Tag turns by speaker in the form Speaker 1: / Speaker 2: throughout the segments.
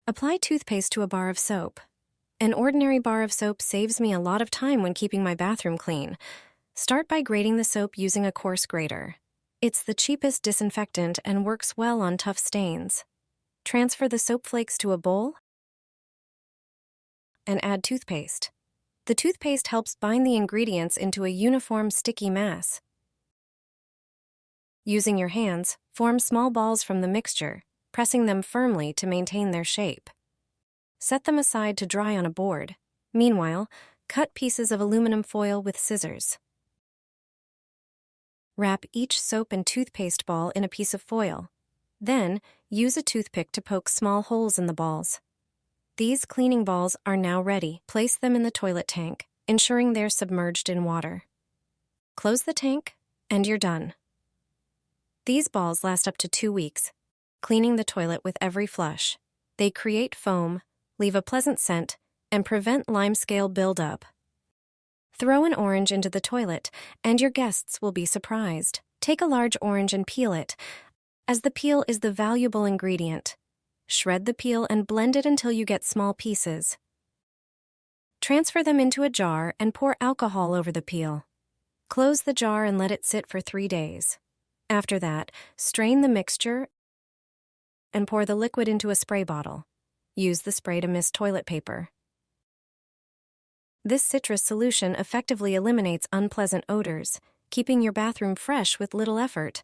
Speaker 1: Apply toothpaste to a bar of soap. An ordinary bar of soap saves me a lot of time when keeping my bathroom clean. Start by grating the soap using a coarse grater. It's the cheapest disinfectant and works well on tough stains. Transfer the soap flakes to a bowl and add toothpaste. The toothpaste helps bind the ingredients into a uniform sticky mass. Using your hands, form small balls from the mixture, pressing them firmly to maintain their shape. Set them aside to dry on a board. Meanwhile, cut pieces of aluminum foil with scissors. Wrap each soap and toothpaste ball in a piece of foil. Then, use a toothpick to poke small holes in the balls. These cleaning balls are now ready. Place them in the toilet tank, ensuring they're submerged in water. Close the tank, and you're done. These balls last up to 2 weeks, cleaning the toilet with every flush. They create foam, leave a pleasant scent, and prevent limescale buildup. Throw an orange into the toilet, and your guests will be surprised. Take a large orange and peel it, as the peel is the valuable ingredient. Shred the peel and blend it until you get small pieces. Transfer them into a jar and pour alcohol over the peel. Close the jar and let it sit for 3 days. After that, strain the mixture and pour the liquid into a spray bottle. Use the spray to mist toilet paper. This citrus solution effectively eliminates unpleasant odors, keeping your bathroom fresh with little effort.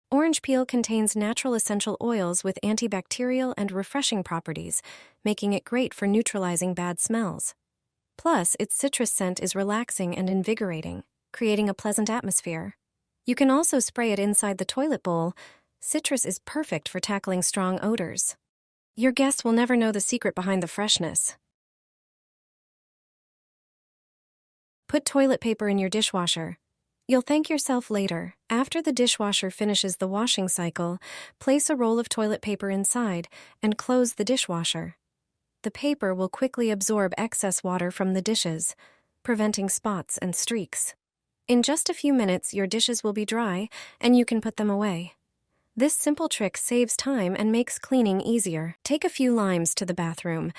Speaker 1: Orange peel contains natural essential oils with antibacterial and refreshing properties, making it great for neutralizing bad smells. Plus, its citrus scent is relaxing and invigorating, creating a pleasant atmosphere. You can also spray it inside the toilet bowl. Citrus is perfect for tackling strong odors. Your guests will never know the secret behind the freshness. Put toilet paper in your dishwasher. You'll thank yourself later. After the dishwasher finishes the washing cycle, place a roll of toilet paper inside and close the dishwasher. The paper will quickly absorb excess water from the dishes, preventing spots and streaks. In just a few minutes, your dishes will be dry and you can put them away. This simple trick saves time and makes cleaning easier. Take a few limes to the bathroom.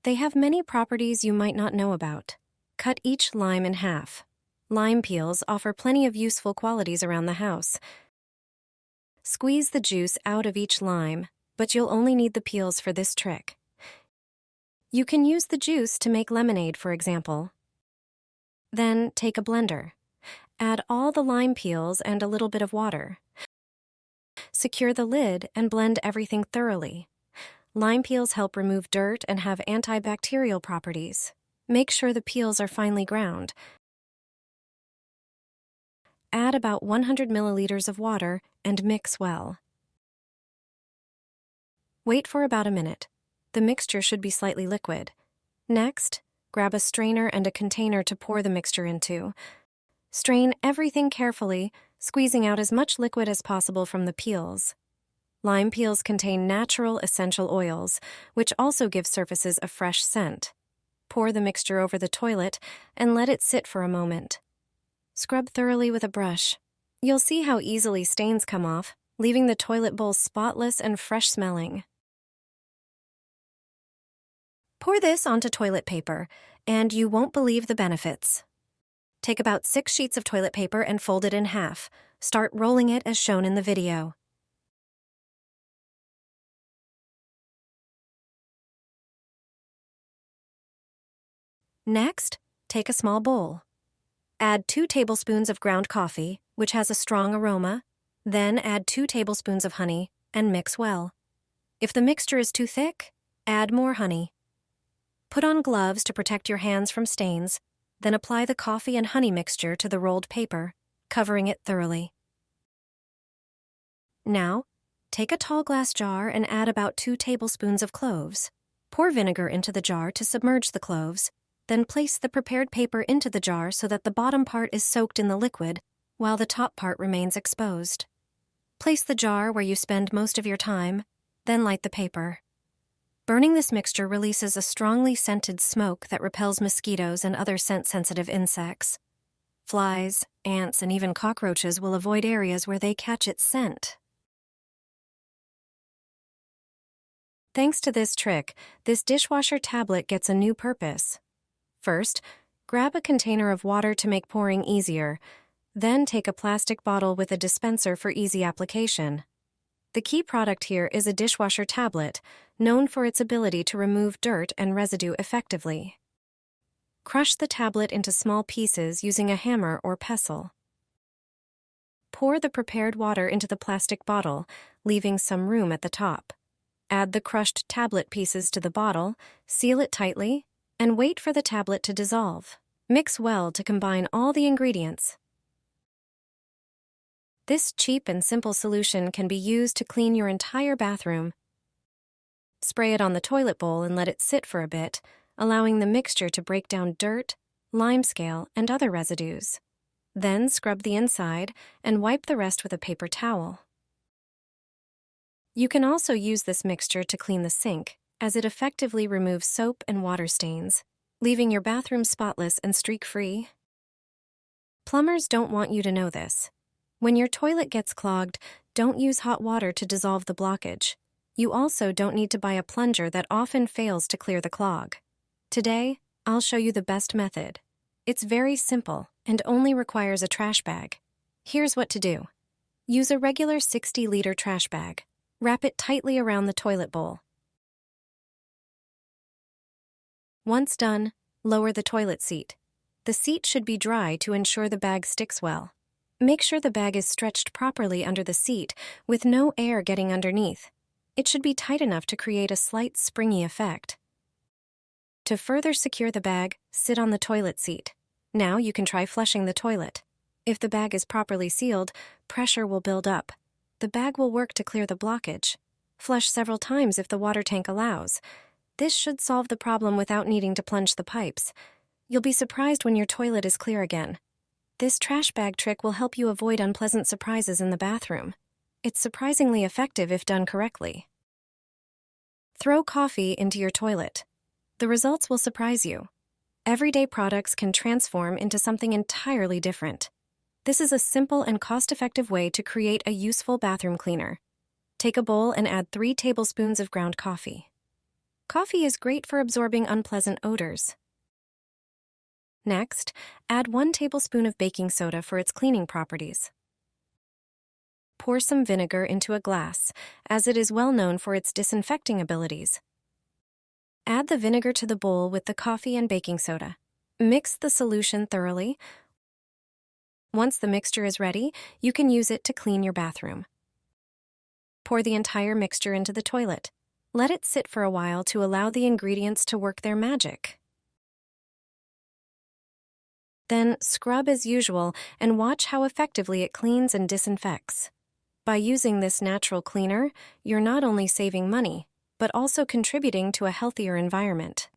Speaker 1: They have many properties you might not know about. Cut each lime in half. Lime peels offer plenty of useful qualities around the house. Squeeze the juice out of each lime, but you'll only need the peels for this trick. You can use the juice to make lemonade, for example. Then take a blender. Add all the lime peels and a little bit of water. Secure the lid and blend everything thoroughly. Lime peels help remove dirt and have antibacterial properties. Make sure the peels are finely ground. Add about 100 milliliters of water and mix well. Wait for about a minute. The mixture should be slightly liquid. Next, grab a strainer and a container to pour the mixture into. Strain everything carefully, squeezing out as much liquid as possible from the peels. Lime peels contain natural essential oils, which also give surfaces a fresh scent. Pour the mixture over the toilet and let it sit for a moment. Scrub thoroughly with a brush. You'll see how easily stains come off, leaving the toilet bowl spotless and fresh-smelling. Pour this onto toilet paper, and you won't believe the benefits. Take about 6 sheets of toilet paper and fold it in half. Start rolling it as shown in the video. Next, take a small bowl. Add 2 tablespoons of ground coffee, which has a strong aroma. Then add 2 tablespoons of honey and mix well. If the mixture is too thick, add more honey. Put on gloves to protect your hands from stains, then apply the coffee and honey mixture to the rolled paper, covering it thoroughly. Now, take a tall glass jar and add about 2 tablespoons of cloves. Pour vinegar into the jar to submerge the cloves. Then place the prepared paper into the jar so that the bottom part is soaked in the liquid, while the top part remains exposed. Place the jar where you spend most of your time, then light the paper. Burning this mixture releases a strongly scented smoke that repels mosquitoes and other scent-sensitive insects. Flies, ants, and even cockroaches will avoid areas where they catch its scent. Thanks to this trick, this dishwasher tablet gets a new purpose. First, grab a container of water to make pouring easier. Then take a plastic bottle with a dispenser for easy application. The key product here is a dishwasher tablet, known for its ability to remove dirt and residue effectively. Crush the tablet into small pieces using a hammer or pestle. Pour the prepared water into the plastic bottle, leaving some room at the top. Add the crushed tablet pieces to the bottle, seal it tightly, and wait for the tablet to dissolve. Mix well to combine all the ingredients. This cheap and simple solution can be used to clean your entire bathroom. Spray it on the toilet bowl and let it sit for a bit, allowing the mixture to break down dirt, limescale, and other residues. Then scrub the inside and wipe the rest with a paper towel. You can also use this mixture to clean the sink, as it effectively removes soap and water stains, leaving your bathroom spotless and streak-free. Plumbers don't want you to know this. When your toilet gets clogged, don't use hot water to dissolve the blockage. You also don't need to buy a plunger that often fails to clear the clog. Today, I'll show you the best method. It's very simple and only requires a trash bag. Here's what to do. Use a regular 60-liter trash bag. Wrap it tightly around the toilet bowl. Once done, lower the toilet seat. The seat should be dry to ensure the bag sticks well. Make sure the bag is stretched properly under the seat with no air getting underneath. It should be tight enough to create a slight springy effect. To further secure the bag, sit on the toilet seat. Now you can try flushing the toilet. If the bag is properly sealed, pressure will build up. The bag will work to clear the blockage. Flush several times if the water tank allows. This should solve the problem without needing to plunge the pipes. You'll be surprised when your toilet is clear again. This trash bag trick will help you avoid unpleasant surprises in the bathroom. It's surprisingly effective if done correctly. Throw coffee into your toilet. The results will surprise you. Everyday products can transform into something entirely different. This is a simple and cost-effective way to create a useful bathroom cleaner. Take a bowl and add 3 tablespoons of ground coffee. Coffee is great for absorbing unpleasant odors. Next, add 1 tablespoon of baking soda for its cleaning properties. Pour some vinegar into a glass, as it is well known for its disinfecting abilities. Add the vinegar to the bowl with the coffee and baking soda. Mix the solution thoroughly. Once the mixture is ready, you can use it to clean your bathroom. Pour the entire mixture into the toilet. Let it sit for a while to allow the ingredients to work their magic. Then scrub as usual and watch how effectively it cleans and disinfects. By using this natural cleaner, you're not only saving money, but also contributing to a healthier environment.